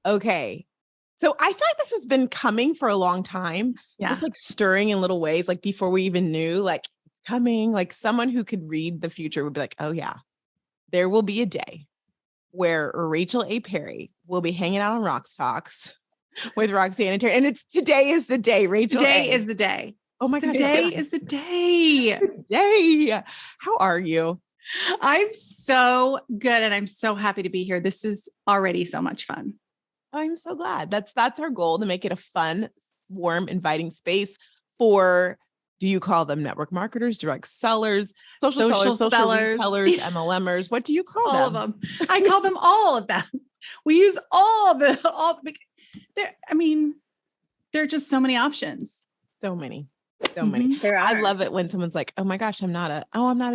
Okay. So I feel like this has been coming for a long time, just like stirring in little ways, like before we even knew, like coming, like someone who could read the future would be like, oh yeah, there will be a day where Rachel A. Perry will be hanging out on RoxTalks with Roxanne and Terry. And today is the day, Rachel. Today is the day. Oh my gosh. Today is the day. Today. How are you? I'm so good. And I'm so happy to be here. This is already so much fun. I'm so glad. That's our goal, to make it a fun, warm, inviting space for, do you call them network marketers, direct sellers, social sellers, retailers, MLMers? What do you call them? All of them. I call them all of them. We use all. I mean, there are just so many options. So many. I love it when someone's like, oh my gosh, I'm not a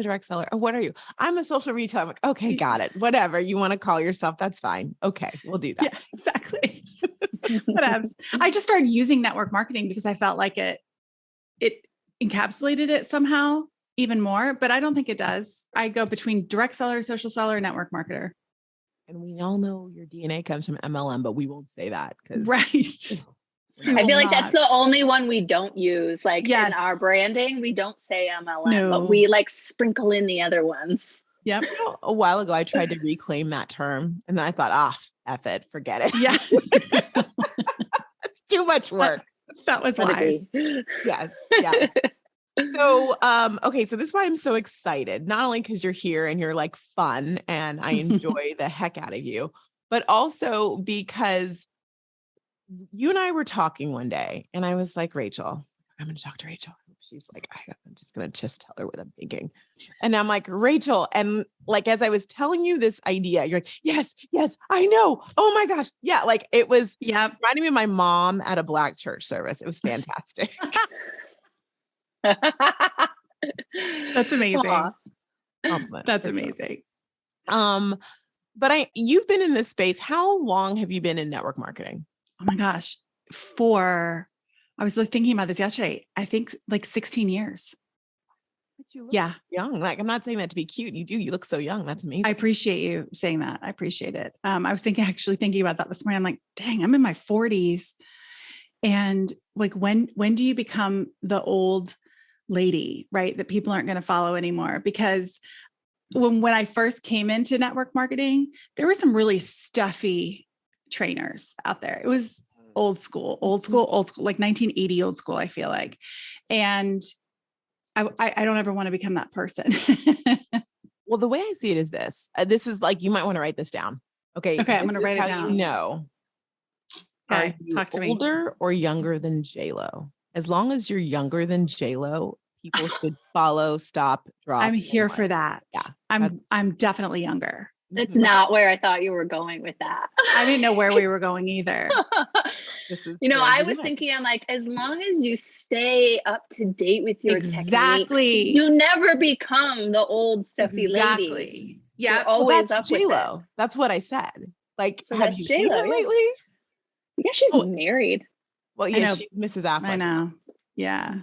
direct seller. Oh, what are you? I'm a social retailer. I'm like, okay, got it. Whatever you want to call yourself, that's fine. Okay, we'll do that. Yeah, exactly. I just started using network marketing because I felt like it encapsulated it somehow even more, but I don't think it does. I go between direct seller, social seller, network marketer. And we all know your DNA comes from MLM, but we won't say that because right. I feel like that's the only one we don't use. Like in our branding, we don't say MLM, but we like sprinkle in the other ones. Yep. A while ago, I tried to reclaim that term, and then I thought, F it, forget it. Yeah. It's too much work. That was wise. Yes. So, okay. So this is why I'm so excited, not only because you're here and you're like fun and I enjoy the heck out of you, but also because you and I were talking one day and I was like, Rachel, I'm going to talk to Rachel. She's like, I'm just going to tell her what I'm thinking. And I'm like, Rachel. And like, as I was telling you this idea, you're like, yes, I know. Oh my gosh. Yeah. Like it was reminding me of my mom at a Black church service. It was fantastic. That's amazing. That's amazing. But you've been in this space. How long have you been in network marketing? Oh my gosh. I was thinking about this yesterday. I think like 16 years. But you look young. Like, I'm not saying that to be cute. You look so young. That's amazing. I appreciate you saying that. I appreciate it. I was thinking about that this morning. I'm like, dang, I'm in my 40s. And like, when do you become the old lady, right? That people aren't going to follow anymore? Because when I first came into network marketing, there were some really stuffy trainers out there. It was old school, like 1980 old school, I feel like. And I don't ever want to become that person. Well, the way I see it is this is like, you might want to write this down. Okay. I'm going to write it down. You know, okay. Talk to me. Older or younger than J-Lo? As long as you're younger than J-Lo, people should follow, stop, drop. I'm here for that. Yeah. I'm definitely younger. It's not where I thought you were going with that. I didn't know where we were going either. I was thinking, I'm like, as long as you stay up to date with your techniques, you never become the old stuffy lady. Yeah. You're always that's up J-Lo. with it. That's what I said. Like, so have you seen her lately? Yeah, she's married. Well, yeah, she's Mrs. Affleck. I know. Yeah.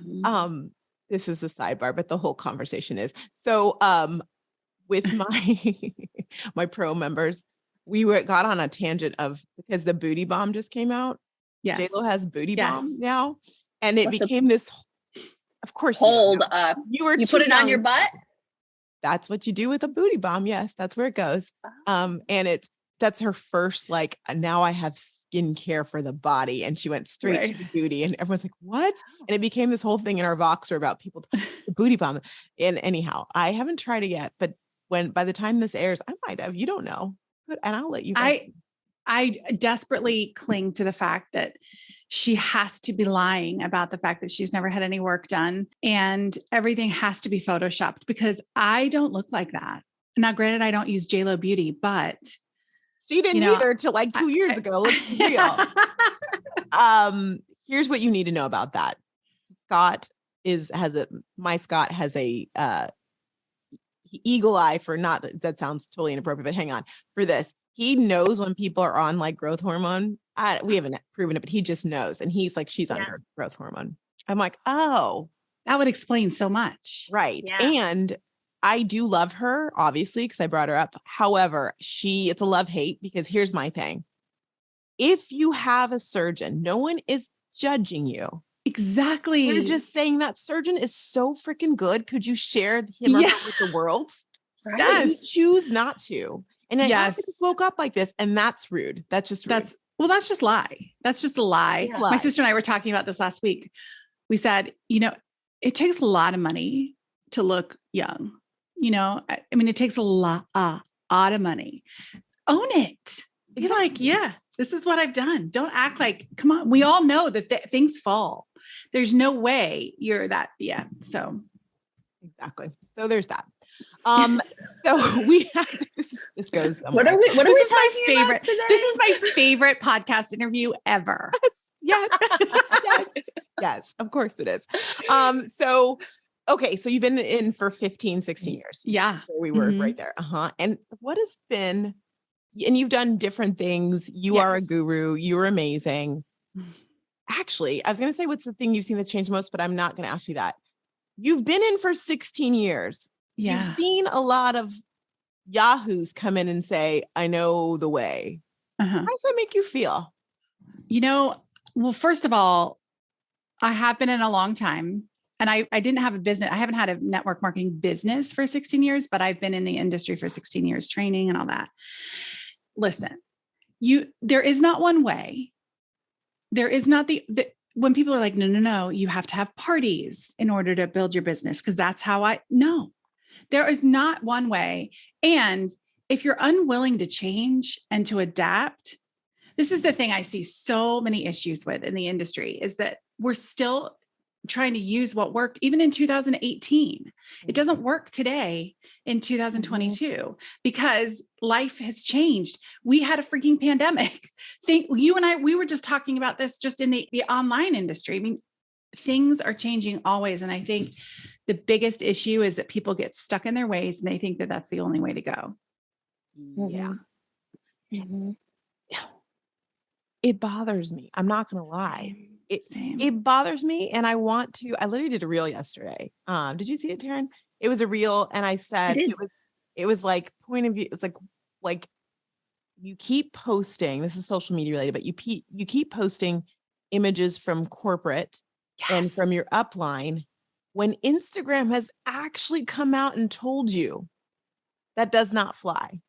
This is a sidebar, but the whole conversation is so. With my pro members, we got on a tangent because the booty bomb just came out. Yeah, J-Lo has booty bomb now, and it became this. Of course, hold up. You put it on your butt. That's what you do with a booty bomb. Yes, that's where it goes. And that's her first now I have skincare for the body, and she went straight to the booty, and everyone's like, what? And it became this whole thing in our Voxer about people the booty bomb. And anyhow, I haven't tried it yet, but by the time this airs, I might have. You don't know, and I'll let you guys. I desperately cling to the fact that she has to be lying about the fact that she's never had any work done, and everything has to be photoshopped, because I don't look like that. Now, granted, I don't use JLo Beauty, but she didn't either till 2 years ago. Let's be real. Here's what you need to know about that. My Scott has a eagle eye for that sounds totally inappropriate, but hang on for this. He knows when people are on growth hormone. We haven't proven it, but he just knows. And he's like, she's on her growth hormone. I'm like, oh, that would explain so much. Right. Yeah. And I do love her, obviously, because I brought her up. However, it's a love-hate, because here's my thing. if you have a surgeon, no one is judging you. Exactly. We're just saying that surgeon is so freaking good. Could you share him or her with the world? Right. Yes. You choose not to. And I yes. just woke up like this, and that's rude. That's just rude. That's just lie. That's just a lie. Yeah. My sister and I were talking about this last week. We said, it takes a lot of money to look young. I mean, it takes a lot of money. Own it. Be like, yeah, this is what I've done. Don't act like, come on. We all know that things fall. There's no way you're that. Yeah. So. Exactly. So there's that. So we have this goes somewhere. What are we this is my talking favorite. about today? This is my favorite podcast interview ever. Yes. Yes, of course it is. So you've been in for 15, 16 years. Yeah. We were right there. And what has been, and you've done different things. You are a guru. You're amazing. Actually, I was going to say, what's the thing you've seen that's changed most, but I'm not going to ask you that. You've been in for 16 years. Yeah. You've seen a lot of yahoos come in and say, I know the way. How does that make you feel? Well, first of all, I have been in a long time, and I didn't have a business. I haven't had a network marketing business for 16 years, but I've been in the industry for 16 years, training and all that. Listen, there is not one way. There is not when people are like, no, you have to have parties in order to build your business. Cause that's how no, there is not one way. And if you're unwilling to change and to adapt, this is the thing I see so many issues with in the industry, is that we're still trying to use what worked even in 2018. It doesn't work today in 2022 because life has changed. We had a freaking pandemic. You and I, we were just talking about this just in the online industry. I mean, things are changing always. And I think the biggest issue is that people get stuck in their ways and they think that that's the only way to go. Yeah. Yeah. It bothers me. I'm not going to lie. It bothers me. And I literally did a reel yesterday. Did you see it, Taryn? It was a reel. And I said, it was like point of view. It's like you keep posting, this is social media related, but you keep posting images from corporate and from your upline when Instagram has actually come out and told you that does not fly.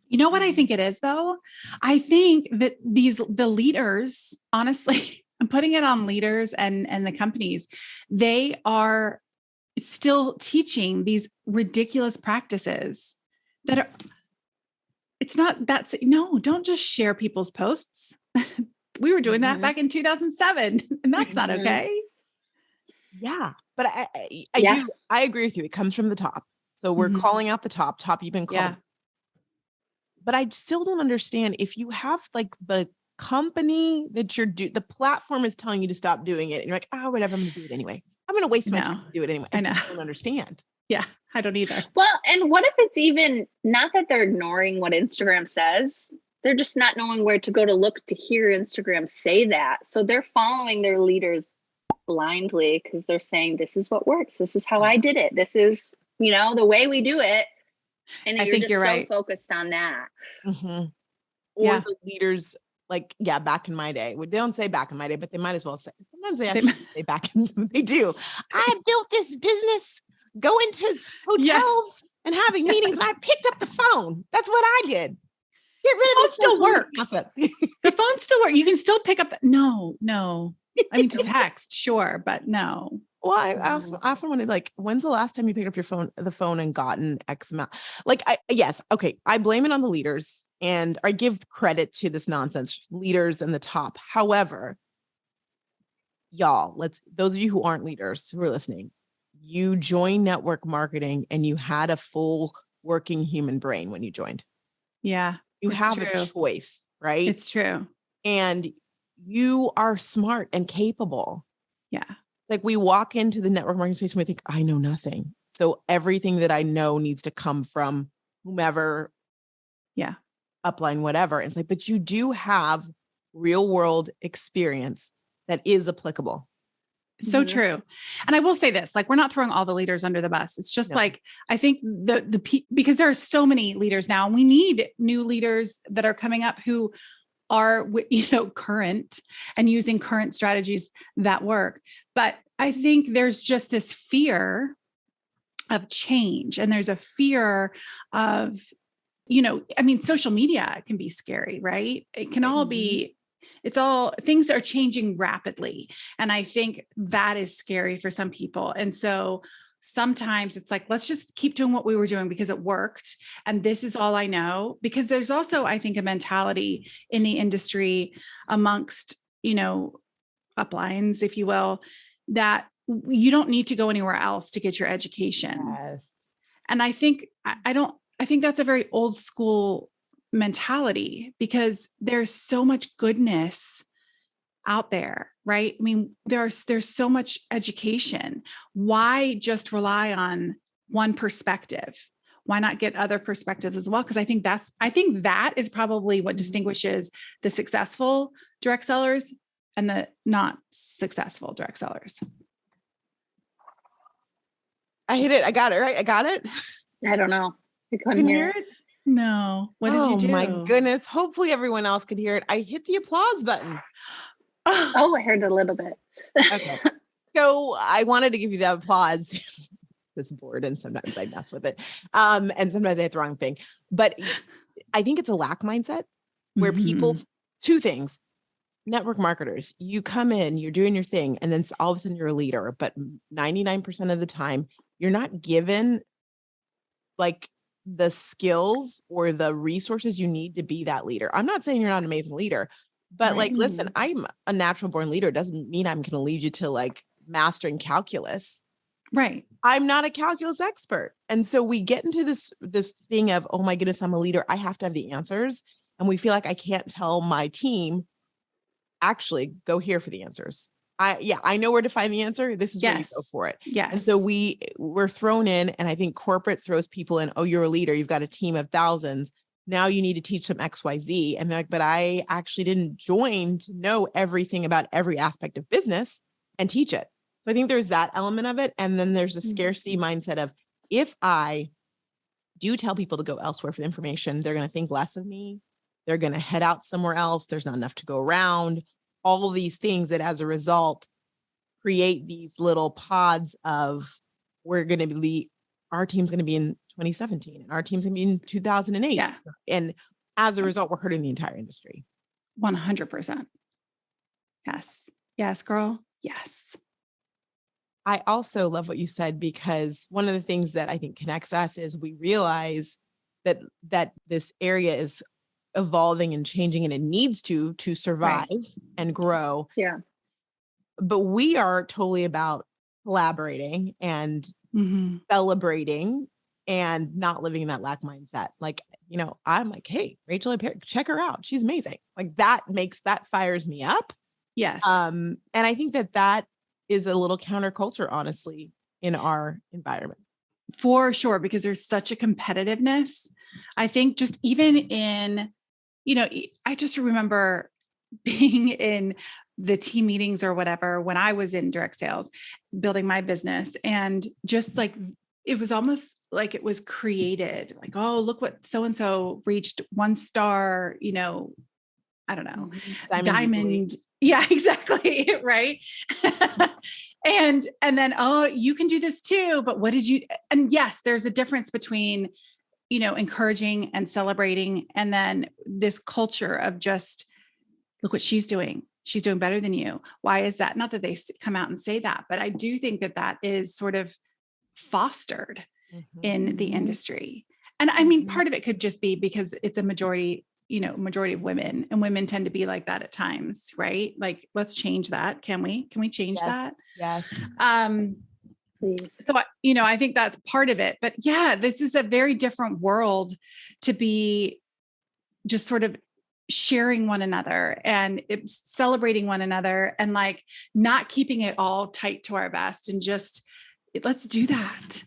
You know what I think it is though? I think that the leaders, honestly, I'm putting it on leaders and the companies, they are still teaching these ridiculous practices that are, don't just share people's posts. We were doing that back in 2007 and that's not okay. Yeah. But I agree with you. It comes from the top. So we're calling out the top you've been called. Yeah. But I still don't understand if you have like the company that the platform is telling you to stop doing it. And you're like, whatever, I'm going to do it anyway. I'm going to waste my time to do it anyway. I just don't understand. Yeah, I don't either. Well, and what if it's even not that they're ignoring what Instagram says? They're just not knowing where to go to look to hear Instagram say that. So they're following their leaders blindly because they're saying, this is what works. This is how I did it. This is, the way we do it. And I think you're so focused on that. Or the leaders, back in my day. They don't say back in my day, but they might as well say. Sometimes they actually say back in. They do. I built this business, going to hotels and having meetings. And I picked up the phone. That's what I did. Get rid of it. It still works. The phone still works. You can still pick up. No. I mean, to text, sure, but no. Well, I often wonder, when's the last time you picked up the phone and gotten X amount? Yes. Okay. I blame it on the leaders and I give credit to this nonsense leaders in the top. However, y'all, those of you who aren't leaders who are listening, you joined network marketing and you had a full working human brain when you joined. Yeah. You have a choice, right? It's true. And you are smart and capable. Yeah. Like we walk into the network marketing space and we think, I know nothing. So everything that I know needs to come from whomever, upline, whatever. And it's like, but you do have real world experience that is applicable. So true. And I will say this, we're not throwing all the leaders under the bus. It's just I think because there are so many leaders now and we need new leaders that are coming up who are, current and using current strategies that work. But I think there's just this fear of change, and there's a fear of, social media can be scary, right? It can all be, things are changing rapidly. And I think that is scary for some people. And so sometimes it's like, let's just keep doing what we were doing because it worked. And this is all I know. Because there's also, I think, a mentality in the industry amongst, uplines, if you will, that you don't need to go anywhere else to get your education. Yes. And I think, I think that's a very old school mentality, because there's so much goodness out there, right? I mean, there's so much education. Why just rely on one perspective? Why not get other perspectives as well? Because I think that is probably what distinguishes the successful direct sellers and the not successful direct sellers. I hit it. I got it, right? I got it. I don't know. I couldn't Can hear hear it. No. What did you do? Oh my goodness. Hopefully everyone else could hear it. I hit the applause button. Oh, I heard a little bit. Okay. So I wanted to give you the applause. This board, and sometimes I mess with it. And sometimes I hit the wrong thing. But I think it's a lack mindset where people, two things. Network marketers, you come in, you're doing your thing, and then all of a sudden you're a leader. But 99% of the time, you're not given like the skills or the resources you need to be that leader. I'm not saying you're not an amazing leader, but like, listen, I'm a natural born leader. It doesn't mean I'm going to lead you to like mastering calculus. Right. I'm not a calculus expert. And so we get into this thing of, oh my goodness, I'm a leader. I have to have the answers. And we feel like I can't tell my team, actually go here for the answers. I know where to find the answer. This is where you go for it. Yes. And so we're thrown in, and I think corporate throws people in. Oh, you're a leader. You've got a team of thousands. Now you need to teach them X, Y, Z. And they're like, but I actually didn't join to know everything about every aspect of business and teach it. So I think there's that element of it. And then there's a scarcity mindset of, if I do tell people to go elsewhere for the information, they're going to think less of me. They're going to head out somewhere else. There's not enough to go around. All of these things that as a result create these little pods of, our team's going to be in 2017 and our team's going to be in 2008. Yeah. And as a result, we're hurting the entire industry. 100%. Yes. Yes, girl. Yes. I also love what you said, because one of the things that I think connects us is we realize that this area is evolving and changing, and it needs to survive and grow. Yeah. But we are totally about collaborating and celebrating and not living in that lack mindset. Like, I'm like, hey, Rachel, check her out. She's amazing. Like that fires me up. Yes. And I think that is a little counterculture, honestly, in our environment. For sure, because there's such a competitiveness. I think just even in, I just remember being in the team meetings or whatever, when I was in direct sales, building my business, and just like, it was almost like it was created, like, oh, look what so-and-so reached 1 star, I don't know, diamond. Yeah, exactly. Right. and then, oh, you can do this too, but what did you, and yes, there's a difference between, encouraging and celebrating. And then this culture of just, look what she's doing. She's doing better than you. Why is that? Not that they come out and say that, but I do think that is sort of fostered in the industry. And I mean, part of it could just be because it's a majority of women, and women tend to be like that at times, right? Like, let's change that. Can we change that? Yes. Please. So, I think that's part of it, but yeah, this is a very different world to be just sort of sharing one another and it's celebrating one another, and like not keeping it all tight to our vest, and just, let's do that.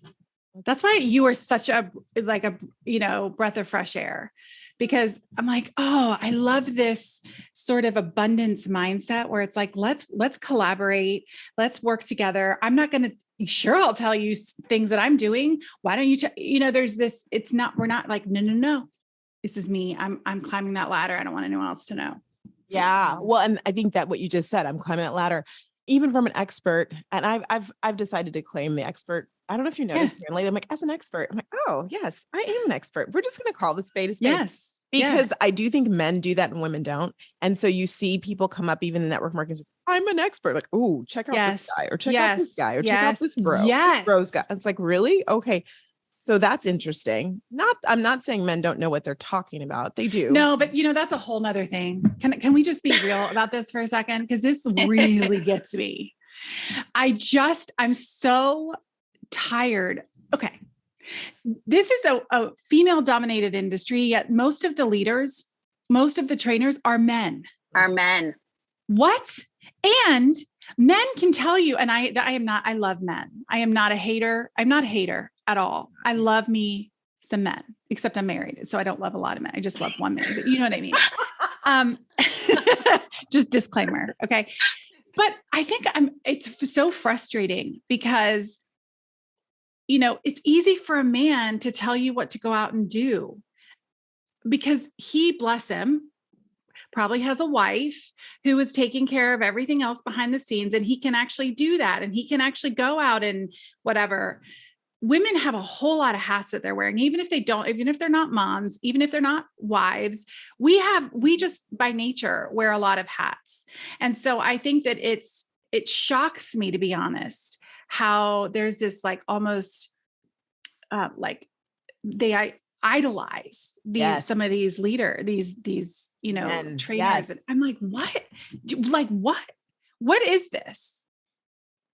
That's why you are such a breath of fresh air, because I'm like, oh, I love this sort of abundance mindset where it's like, let's collaborate. Let's work together. I'm not going to, sure, I'll tell you things that I'm doing. Why don't you, there's this, we're not like, no, this is me. I'm climbing that ladder. I don't want anyone else to know. Yeah. Well, and I think that what you just said, I'm climbing that ladder, even from an expert. And I've decided to claim the expert. I don't know if you noticed here lately. I'm like, as an expert, I'm like, oh yes, I am an expert. We're just going to call the spade a spade. Yes. Because I do think men do that and women don't. And so you see people come up even in network marketing, says, I'm an expert. Like, oh, check out this guy or check out this guy or check out this bro. Yes. This bro's guy. It's like, really? Okay. So that's interesting. I'm not saying men don't know what they're talking about. They do. No, but that's a whole nother thing. Can we just be real about this for a second? Because this really gets me. I'm so tired. Okay. This is a female dominated industry, yet most of the leaders, most of the trainers are men. Are men. What? And men can tell you, and I love men. I am not a hater. I'm not a hater at all. I love me some men, except I'm married. So I don't love a lot of men. I just love one man, but you know what I mean? Just disclaimer. Okay. But I think it's so frustrating because it's easy for a man to tell you what to go out and do because he, bless him, probably has a wife who is taking care of everything else behind the scenes. And he can actually do that. And he can actually go out and whatever. Women have a whole lot of hats that they're wearing, even if they're not moms, even if they're not wives, we just by nature wear a lot of hats. And so I think that it shocks me, to be honest, how there's this like almost like they idolize some of these these trainers. Yes. And I'm like, what is this?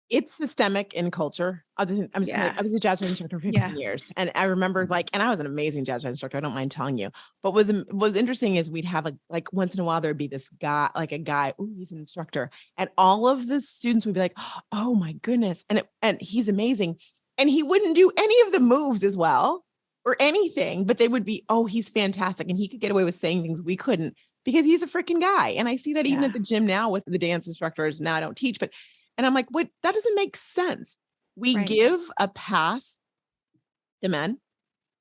It's systemic in culture. I was a jazz instructor for 15 years. And I remember and I was an amazing jazz instructor. I don't mind telling you, but what was interesting is we'd have once in a while, there'd be this guy, like a guy, oh, he's an instructor. And all of the students would be like, oh my goodness. And he's amazing. And he wouldn't do any of the moves as well or anything, but they would be, oh, he's fantastic. And he could get away with saying things we couldn't because he's a freaking guy. And I see that even at the gym now with the dance instructors. Now I don't teach, and I'm like, what? That doesn't make sense. We give a pass to men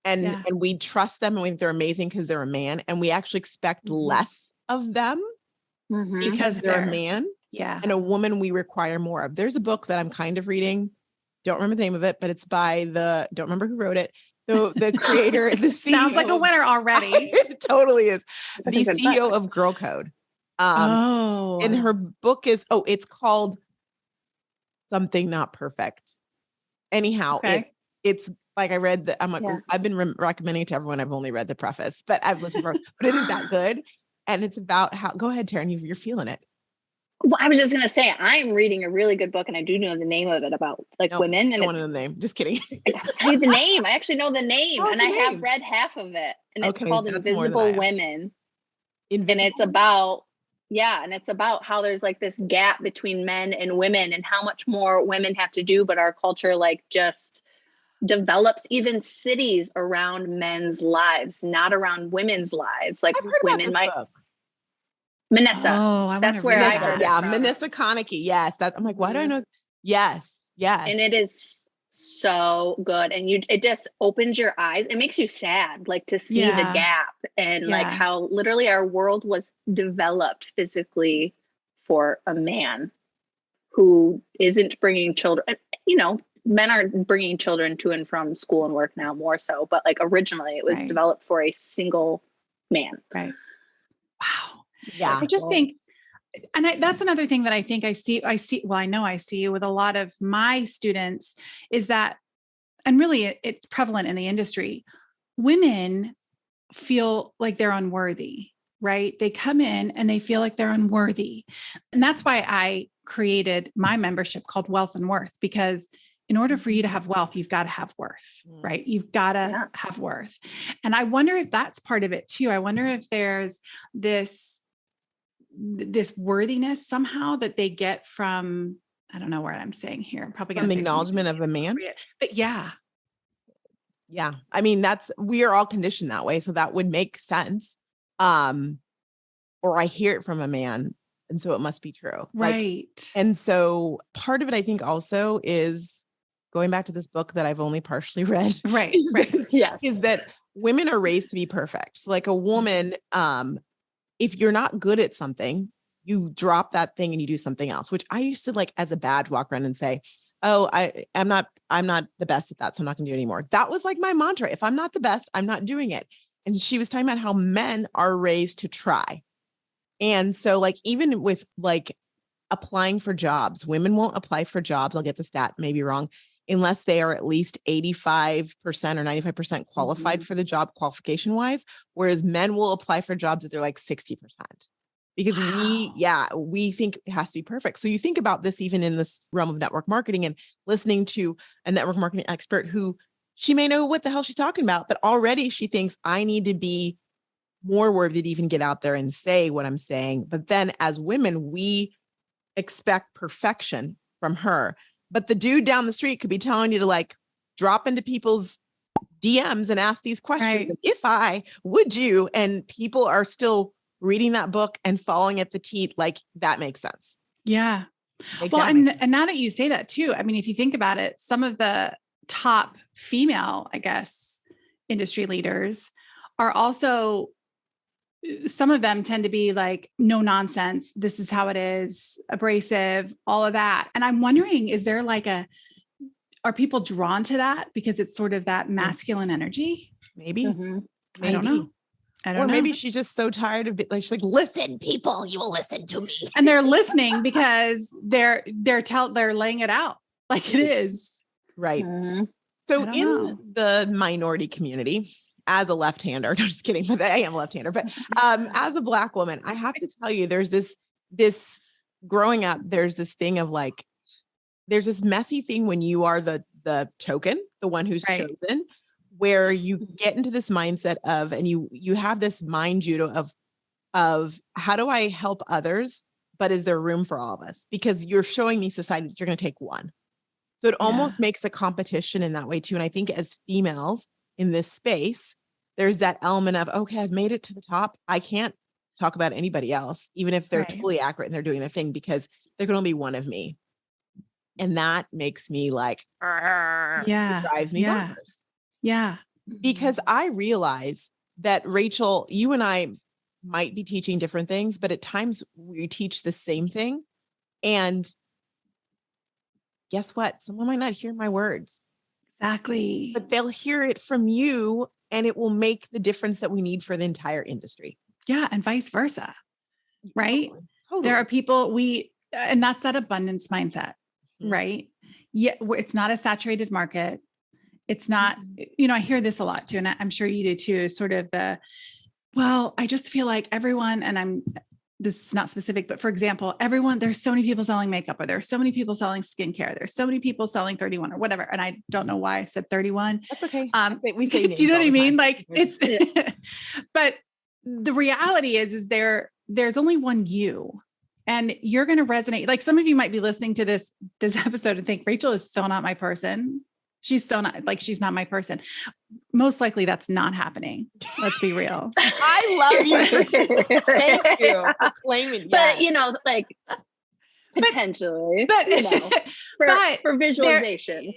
and we trust them and we think they're amazing because they're a man. And we actually expect less of them because they're a man. Yeah. And a woman we require more of. There's a book that I'm kind of reading. Don't remember the name of it, but it's by don't remember who wrote it. The creator, the CEO. Sounds like a winner already. It totally is. The CEO of Girl Code. And her book is, it's called Something Not Perfect. Anyhow, it's like I read I've been recommending it to everyone. I've only read the preface, but I've listened to it, but it is that good. And it's about go ahead, Taryn, you're feeling it. Well, I was just going to say, I'm reading a really good book and I do know the name of it about women. And I don't know the name. Just kidding. I got to tell you the name. I actually know the name and I have read half of it and it's called Invisible Women. And it's about, and it's about how there's like this gap between men and women and how much more women have to do, but our culture just develops even cities around men's lives, not around women's lives. Like women might. Manessa. Oh, that's where I heard. Yeah, Manessa Konecki. Yes, I'm like, why do I know? Yes. And it is so good, and it just opens your eyes. It makes you sad, to see the gap and how literally our world was developed physically for a man who isn't bringing children. Men are bringing children to and from school and work now more so, but originally it was developed for a single man. Right. Wow. Yeah. I just think, and that's another thing that I think I see, well, I know I see with a lot of my students is that, and really it's prevalent in the industry, women feel like they're unworthy, right? They come in and they feel like they're unworthy. And that's why I created my membership called Wealth and Worth, because in order for you to have wealth, you've got to have worth, right? You've got to have worth. And I wonder if that's part of it too. I wonder if there's this worthiness somehow that they get from, I don't know what I'm saying here. I'm probably going to say acknowledgement of a man, but yeah. I mean, we are all conditioned that way. So that would make sense. Or I hear it from a man. And so it must be true. Right. And so part of it, I think also is going back to this book that I've only partially read. Right. Yes. Is that women are raised to be perfect. So a woman, if you're not good at something, you drop that thing and you do something else, which I used to like as a badge walk around and say, oh, I'm not the best at that. So I'm not gonna do it anymore. That was like my mantra. If I'm not the best, I'm not doing it. And she was talking about how men are raised to try. And so like, even with like applying for jobs, women won't apply for jobs. I'll get the stat maybe wrong, unless they are at least 85% or 95% qualified for the job qualification wise. Whereas men will apply for jobs that they're like 60%. Because we think it has to be perfect. So you think about this even in this realm of network marketing, and listening to a network marketing expert who she may know what the hell she's talking about, but already she thinks I need to be more worthy to even get out there and say what I'm saying. But then as women, we expect perfection from her. But the dude down the street could be telling you to like drop into people's DMs and ask these questions. Right. If I, would you? And people are still reading that book and following at the teeth. Like that makes sense. Yeah. Like, Well, and now that you say that too, I mean, if you think about it, some of the top female, I guess, industry leaders are also, some of them tend to be like, no nonsense. This is how it is, abrasive, all of that. And I'm wondering, is there like are people drawn to that because it's sort of that masculine energy? Maybe. Mm-hmm. I don't know. Or maybe she's just so tired of it. Like she's like, listen, people, you will listen to me. And they're listening because they're laying it out like it is. Right. Mm-hmm. So in the minority community, as a left-hander, no, just kidding, but I am a left-hander, but as a Black woman, I have to tell you, there's this growing up, there's this thing of like, there's this messy thing when you are the token, the one who's chosen, where you get into this mindset of, and you have this mind judo of how do I help others, but is there room for all of us? Because you're showing me society that you're going to take one. So it almost makes a competition in that way too. And I think as females in this space, there's that element of, okay, I've made it to the top. I can't talk about anybody else, even if they're totally accurate and they're doing their thing, because there can only be one of me. And that makes me like, it drives me bonkers. Yeah. Because I realize that, Rachel, you and I might be teaching different things, but at times we teach the same thing. And guess what? Someone might not hear my words. Exactly. But they'll hear it from you, and it will make the difference that we need for the entire industry. Yeah. And vice versa. Right. Totally. There are people and that's that abundance mindset, right? Yeah. It's not a saturated market. It's not, I hear this a lot too. And I'm sure you do too, sort of I just feel like everyone, and this is not specific, but for example, there's so many people selling makeup, or there's so many people selling skincare. There's so many people selling 31 or whatever. And I don't know why I said 31. That's okay. We say do you know what I mean? Like but the reality is there's only one you, and you're going to resonate. Like some of you might be listening to this episode and think Rachel is so not my person. She's so not, like, she's not my person. Most likely that's not happening. Let's be real. I love you. Thank you for claiming. But, like potentially, for visualization.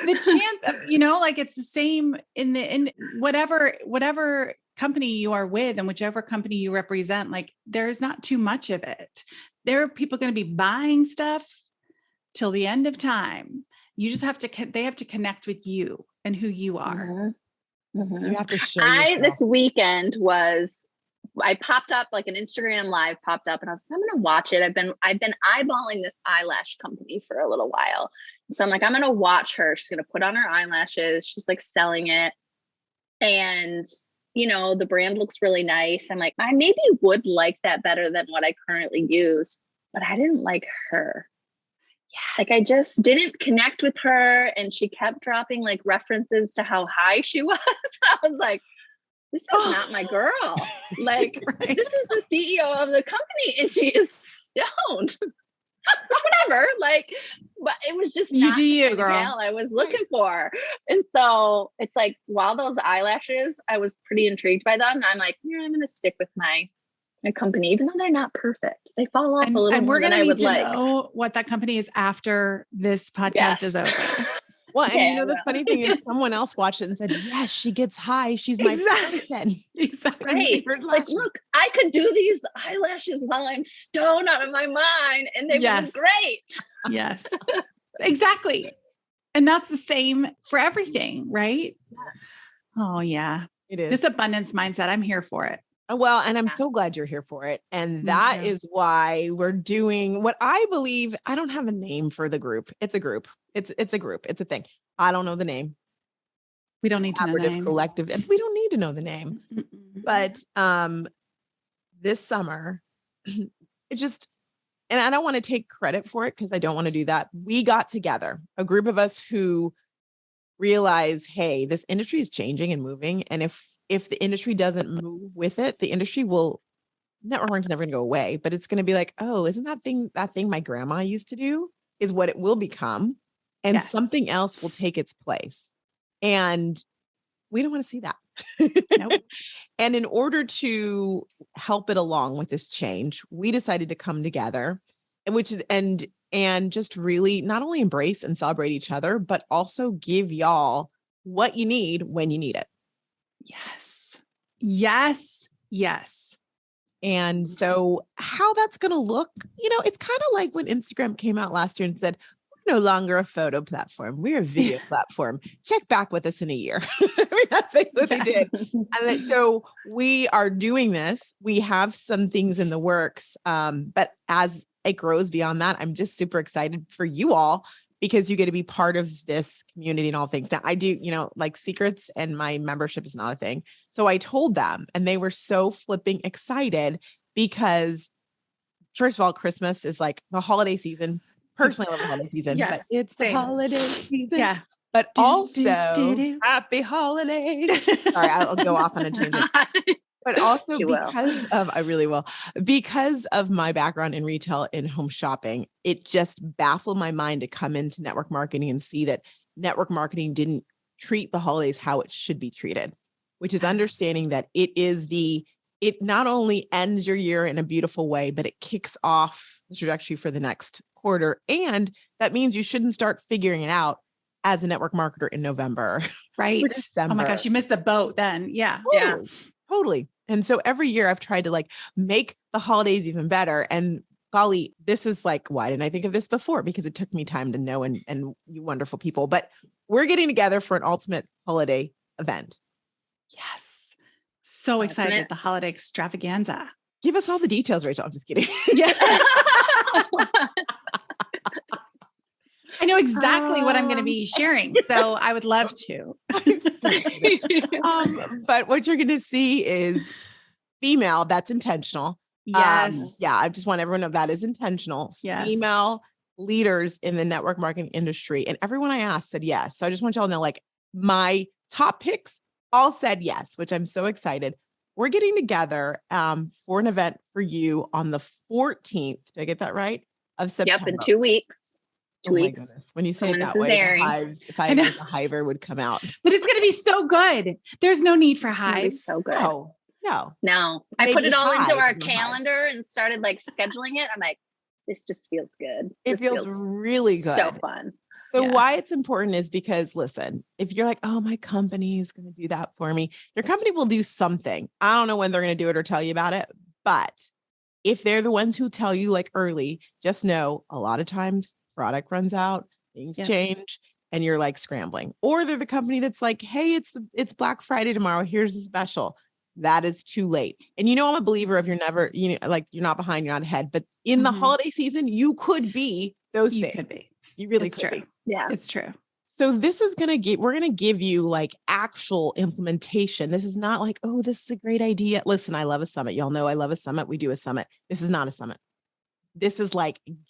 The chance, like it's the same in whatever company you are with and whichever company you represent, like there's not too much of it. There are people going to be buying stuff till the end of time. You just they have to connect with you and who you are. Mm-hmm. You have to show this weekend I popped up, like an Instagram live popped up, and I was like, I'm going to watch it. I've been eyeballing this eyelash company for a little while. So I'm like, I'm going to watch her. She's going to put on her eyelashes. She's like selling it. And, the brand looks really nice. I'm like, I maybe would like that better than what I currently use, but I didn't like her. Yeah. Like I just didn't connect with her, and she kept dropping like references to how high she was. I was like, this is not my girl. Like this is the CEO of the company and she is stoned. Whatever. Like, but it was just not the girl I was looking for. And so it's like, while those eyelashes, I was pretty intrigued by them. I'm like, yeah, I'm going to stick with my company, even though they're not perfect. They fall off a little more than I would like. Know what that company is after this podcast is over. Well, and Okay, you know, the funny thing is someone else watched it and said, yes, she gets high. She's my person. Exactly. Right. Like, look, I could do these eyelashes while I'm stoned out of my mind and they would look great. Yes, exactly. And that's the same for everything, right? Yeah. Oh yeah. It is. This abundance mindset. I'm here for it. Well, and I'm so glad you're here for it. And that is why we're doing what I believe. I don't have a name for the group. It's a group. It's a group. It's a thing. I don't know the name. We don't need to know the name. Collective. And we don't need to know the name. But this summer, it just, and I don't want to take credit for it because I don't want to do that. We got together, a group of us who realize, hey, this industry is changing and moving. And if the industry doesn't move with it, the industry will, network marketing is never going to go away, but it's going to be like, oh, isn't that thing my grandma used to do is what it will become. And something else will take its place. And we don't want to see that. Nope. And in order to help it along with this change, we decided to come together and just really not only embrace and celebrate each other, but also give y'all what you need when you need it. Yes. Yes. Yes. And so how that's going to look, it's kind of like when Instagram came out last year and said, we're no longer a photo platform. We're a video platform. Check back with us in a year. I mean, that's what they did. And so we are doing this. We have some things in the works. But as it grows beyond that, I'm just super excited for you all because you get to be part of this community and all things. Now I do, like secrets and my membership is not a thing. So I told them and they were so flipping excited because first of all, Christmas is like the holiday season. Personally, I love the holiday season, but it's the holiday season. Yeah. But also happy holidays. Sorry, I'll go off on a tangent. But also because of my background in retail and home shopping, it just baffled my mind to come into network marketing and see that network marketing didn't treat the holidays how it should be treated, which is understanding that it not only ends your year in a beautiful way, but it kicks off the trajectory for the next quarter. And that means you shouldn't start figuring it out as a network marketer in November. Right. Oh my gosh, you missed the boat then. Yeah. Totally. And so every year I've tried to make the holidays even better. And golly, this is why didn't I think of this before? Because it took me time to know and you wonderful people, but we're getting together for an ultimate holiday event. Yes. So excited. The holiday extravaganza. Give us all the details, Rachel. I'm just kidding. Yeah. I know exactly what I'm going to be sharing. So I would love to. But what you're going to see is female. That's intentional. Yes. I just want everyone to know that is intentional. Yes. Female leaders in the network marketing industry. And everyone I asked said yes. So I just want y'all to know, my top picks all said yes, which I'm so excited. We're getting together for an event for you on the 14th. Did I get that right? Of September. Yep, in 2 weeks. 2 weeks. My goodness. When you say it that way, the hives, if I was a hiver, would come out. But it's going to be so good. There's no need for hives. So good. No. I put it all into our calendar and started scheduling it. I'm like, this just feels good. It feels really good. So fun. So why it's important is because, listen, if you're like, oh, my company is going to do that for me, your company will do something. I don't know when they're going to do it or tell you about it. But if they're the ones who tell you early, just know a lot of times product runs out, things change, and you're scrambling. Or they're the company that's hey, it's Black Friday tomorrow. Here's a special. That is too late. And I'm a believer of you're never, you're not behind, you're not ahead. But in the holiday season, you could be those things. Could be. You really it's could true. be. Yeah, it's true. So this is we're going to give you actual implementation. This is not oh, this is a great idea. Listen, I love a summit. Y'all know I love a summit. We do a summit. This is not a summit. This is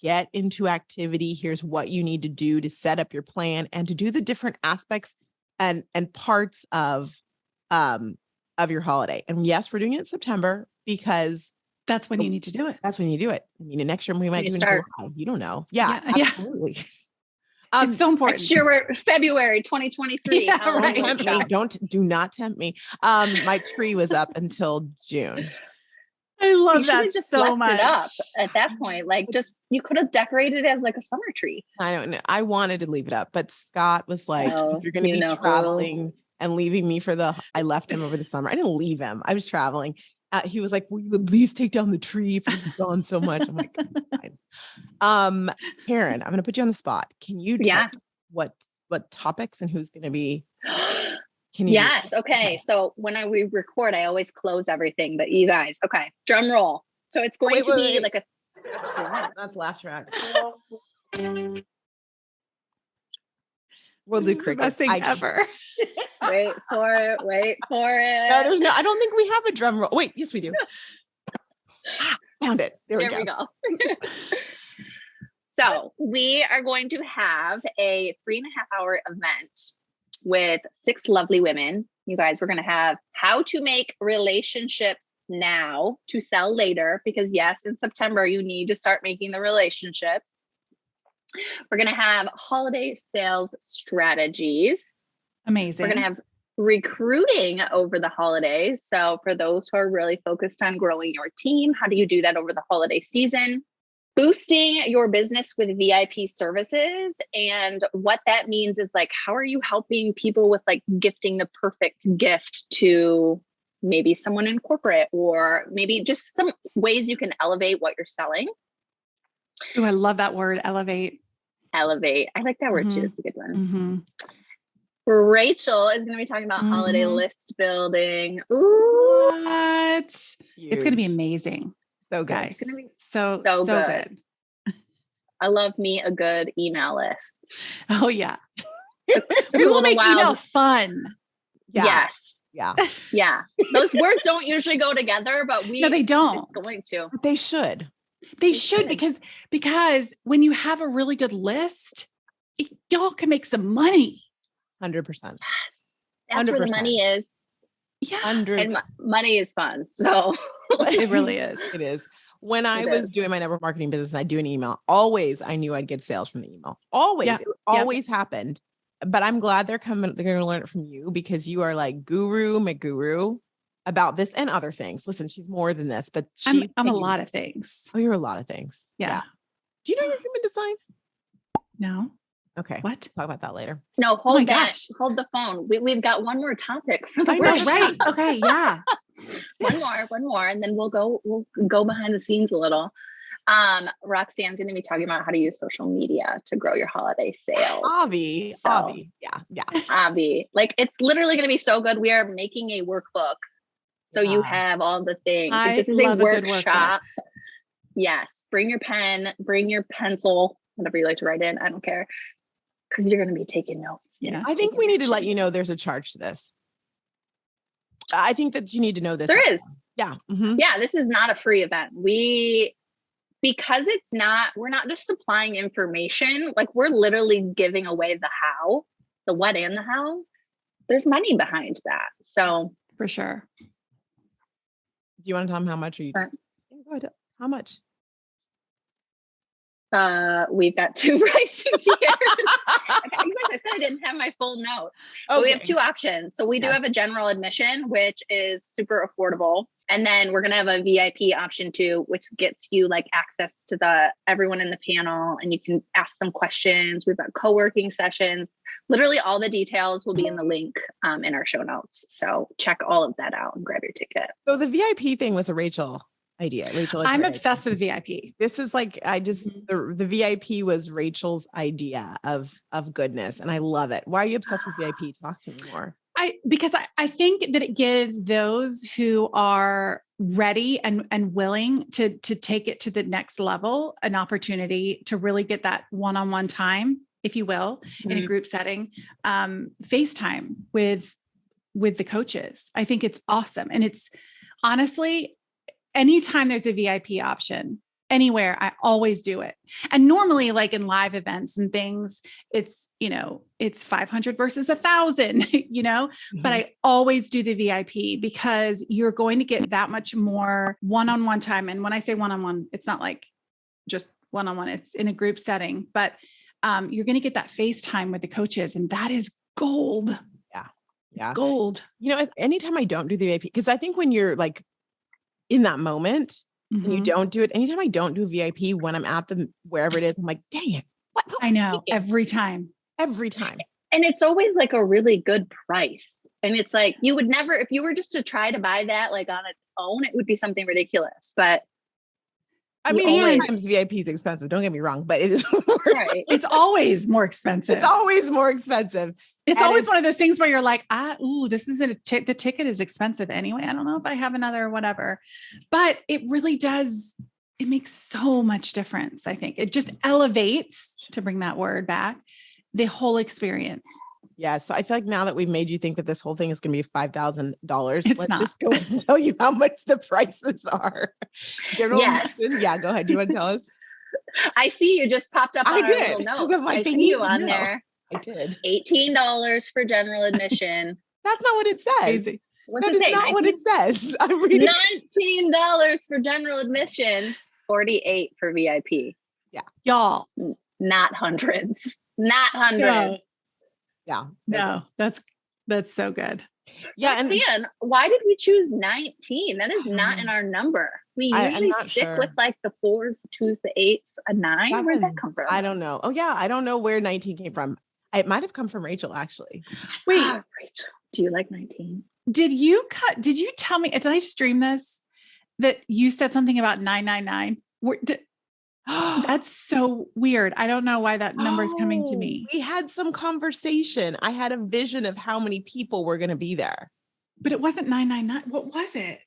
get into activity. Here's what you need to do to set up your plan and to do the different aspects and parts of your holiday. And yes, we're doing it in September because that's when you need to do it. That's when you do it. I mean, next year we might do it in July. You don't know. Yeah. Absolutely. It's so important. Next year we're February 2023. Do not tempt me. My tree was up until June. I love You should that have just so left much. it up at that point. Like you could have decorated it as like a summer tree. I don't know. I wanted to leave it up, but Scott was like, Oh, you're going to be traveling and leaving me I left him over the summer. I didn't leave him. I was traveling. He was like, will you at least take down the tree if you've gone so much? I'm like, fine. Karen, I'm going to put you on the spot. Can you tell us what topics and who's going to be? Yes. Okay. So when we record, I always close everything, but you guys, okay. Drum roll. So it's going to be like a. That's laugh track. We'll do cricket. Best thing ever. Wait for it. No, I don't think we have a drum roll. Wait, yes, we do. Found it. There we go. So we are going to have a 3.5-hour event with 6 lovely women. You guys, we're going to have how to make relationships now to sell later, because yes, in September, you need to start making the relationships. We're going to have holiday sales strategies. Amazing. We're going to have recruiting over the holidays. So for those who are really focused on growing your team, how do you do that over the holiday season? Boosting your business with VIP services. And what that means is like, how are you helping people with like gifting the perfect gift to maybe someone in corporate, or maybe just some ways you can elevate what you're selling. Oh, I love that word, elevate. Elevate. I like that word too. It's a good one. Mm-hmm. Rachel is going to be talking about holiday list building. Ooh. What? It's going to be amazing. So good. Guys. It's going to be so good. I love me a good email list. Oh yeah. We will make email fun. Yeah. Yes. Yeah. Yeah. Those words don't usually go together, but no, they don't. It's going to. But they should. They should, because when you have a really good list, y'all can make some money. 100%. Yes. That's 100%. Where the money is. Yeah. And money is fun. So it really is. It is. When I was doing my network marketing business, I do an email. Always, I knew I'd get sales from the email. Always. It always happened. But I'm glad they're going to learn it from you, because you are like guru McGuru about this and other things. Listen, she's more than this, but I'm a lot of things. Oh, you're a lot of things. Yeah. Do you know your human design? No. Okay. What? Talk about that later. No, hold that. Hold the phone. We've got one more topic for the workshop. Right. Okay. Yeah. one more, and then we'll go behind the scenes a little. Roxanne's going to be talking about how to use social media to grow your holiday sales. Avi. Yeah. Avi. Like, it's literally going to be so good. We are making a workbook. So you have all the things. This is a workshop. Yes. Bring your pen, bring your pencil, whatever you like to write in. I don't care. Because you're going to be taking notes. Yeah. I think we need to let you know there's a charge to this. I think that you need to know this. There is. Yeah. Mm-hmm. Yeah. This is not a free event. Because we're not just supplying information. Like, we're literally giving away the how, the what and the how. There's money behind that. So for sure. Do you want to tell them how much? Or you just, go ahead. How much? We've got 2 pricing tiers. You guys, I said I didn't have my full note. Okay. We have 2 options. So we do have a general admission, which is super affordable. And then we're going to have a VIP option too, which gets you like access to everyone in the panel, and you can ask them questions. We've got co-working sessions. Literally all the details will be in the link in our show notes. So check all of that out and grab your ticket. So the VIP thing was a Rachel idea. I'm obsessed with VIP. This is like, the VIP was Rachel's idea of goodness. And I love it. Why are you obsessed with VIP? Talk to me more. Because I think that it gives those who are ready and willing to take it to the next level an opportunity to really get that one-on-one time, if you will, in a group setting, FaceTime with the coaches. I think it's awesome. And it's honestly, anytime there's a VIP option anywhere, I always do it. And normally, like in live events and things, it's 500 versus 1,000, but I always do the VIP because you're going to get that much more one-on-one time. And when I say one-on-one, it's not like just one-on-one, it's in a group setting, but you're going to get that FaceTime with the coaches, and that is gold. Yeah. Gold. Anytime I don't do the VIP, because I think when you're like in that moment and you Mhm. don't do it. Anytime I don't do a VIP when I'm at the, wherever it is, I'm like, dang it. What was I know thinking? every time. Every time. And it's always like a really good price. And it's like, you would never, if you were just to try to buy that like on its own, it would be something ridiculous. But I mean, sometimes VIP is expensive. Don't get me wrong, but it is right. It's always more expensive. It's always more expensive. It's always one of those things where you're like, this isn't the ticket is expensive anyway. I don't know if I have another whatever, but it really does. It makes so much difference. I think it just elevates, to bring that word back, the whole experience. Yeah. So I feel like now that we've made you think that this whole thing is going to be $5,000, It's let's not. just go and tell you how much the prices are. Yes. Yeah. Go ahead. Do you want to tell us? I see you just popped up on our little notes. Like, I see you on there. I did. $18 for general admission. That's not what it says. Crazy. What's That it is say? not what it says. I'm reading. $19 for general admission, $48 for VIP. Yeah. Y'all. Not hundreds. Not hundreds. Yeah. No, that's so good. Yeah. And Stan, why did we choose 19? That is not in our number. We usually stick with like the 4s, the 2s, the 8s, a 9. Where'd that come from? I don't know. Oh yeah. I don't know where 19 came from. It might have come from Rachel, actually. Wait, Rachel, do you like 19? did you tell me, did I just dream this? That you said something about 999? That's so weird. I don't know why that number is coming to me. We had some conversation. I had a vision of how many people were going to be there. But it wasn't 999. What was it?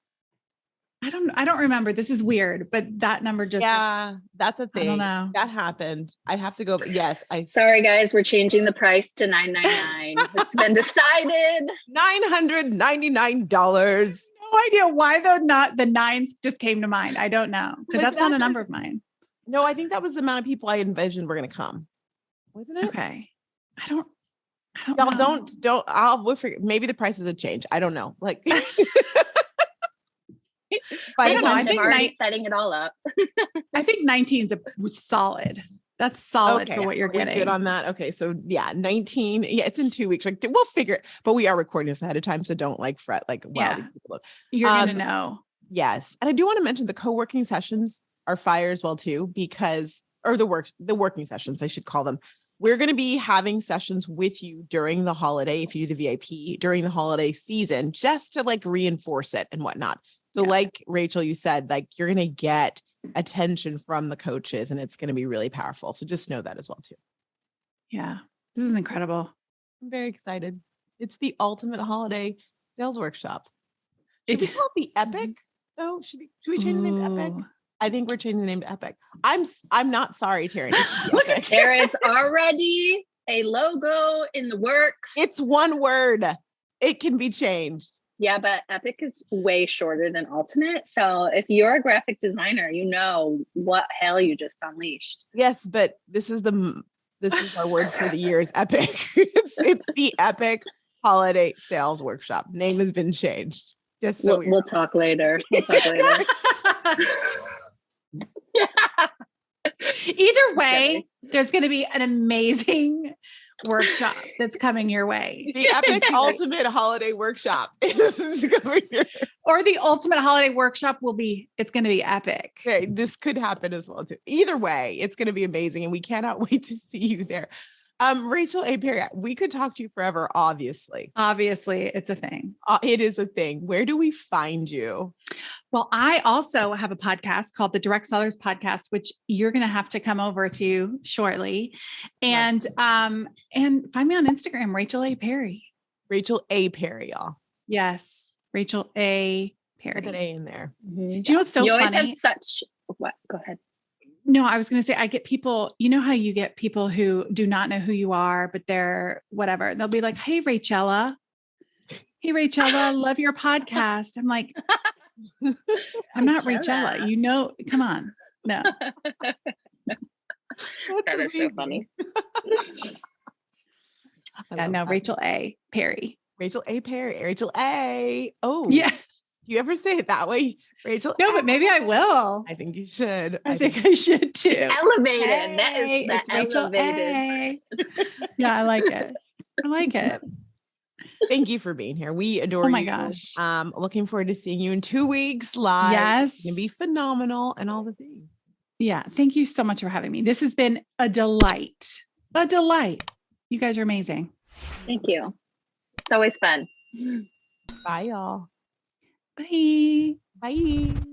I don't remember. This is weird, but that number just, yeah, that's a thing. I don't know. That happened. I'd have to go, but yes. Sorry guys, we're changing the price to $999. It's been decided. $999. No idea why though. Not the 9s just came to mind. I don't know. Because that's not a number of mine. No, I think that was the amount of people I envisioned were going to come. Wasn't it? Okay. I don't Y'all know. we'll figure, maybe the prices have changed. I don't know. Like, I don't know. I think already setting it all up. I think 19 is solid. That's solid for what you're getting. Good on that. Okay. So yeah, 19. Yeah, it's in 2 weeks. Like, we'll figure it, but we are recording this ahead of time. So don't like fret. Like, wow, you're going to know. Yes. And I do want to mention the co-working sessions are fire as well too, or the working sessions, I should call them. We're going to be having sessions with you during the holiday. If you do the VIP during the holiday season, just to like reinforce it and whatnot. So like Rachel, you said, like, you're going to get attention from the coaches and it's going to be really powerful. So just know that as well too. Yeah. This is incredible. I'm very excited. It's the ultimate holiday sales workshop. Should we call it the Epic though? Should we change the name to Epic? I think we're changing the name to Epic. I'm not sorry, Terry. There is already a logo in the works. It's one word. It can be changed. Yeah, but Epic is way shorter than Ultimate. So if you're a graphic designer, you know what hell you just unleashed. Yes, but this is our word for the year is Epic. It's the Epic Holiday Sales Workshop. Name has been changed. Just so we'll talk later. Either way, there's going to be an amazing workshop that's coming your way. The Epic Ultimate Holiday Workshop is coming here. Or the Ultimate Holiday Workshop it's going to be epic. Okay, this could happen as well too. Either way, it's going to be amazing and we cannot wait to see you there. Rachel A. Perry, we could talk to you forever, obviously. Obviously, it's a thing. It is a thing. Where do we find you? Well, I also have a podcast called the Direct Sellers Podcast, which you're going to have to come over to shortly. And find me on Instagram, Rachel A. Perry. Rachel A. Perry, y'all. Yes. Rachel A. Perry. Put that A in there. Mm-hmm. Do you know what's so funny? You always have what? Go ahead. No, I was going to say, I get people, you know how you get people who do not know who you are, but they're whatever. They'll be like, hey, Rachella, love your podcast. I'm like, I'm not Rachella. You know, come on. No. That is so funny. Yeah, no, Rachel A. Perry. Rachel A. Perry. Rachel A. Oh, yeah. You ever say it that way, Rachel? No, but maybe I will. I think you should. I think I should too. Elevated. Hey, that is elevated. Yeah, I like it. I like it. Thank you for being here. We adore Oh my you. gosh. Looking forward to seeing you in 2 weeks live. Yes. It's going to be phenomenal and all the things. Yeah. Thank you so much for having me. This has been a delight. A delight. You guys are amazing. Thank you. It's always fun. Bye, y'all. Bye. Bye.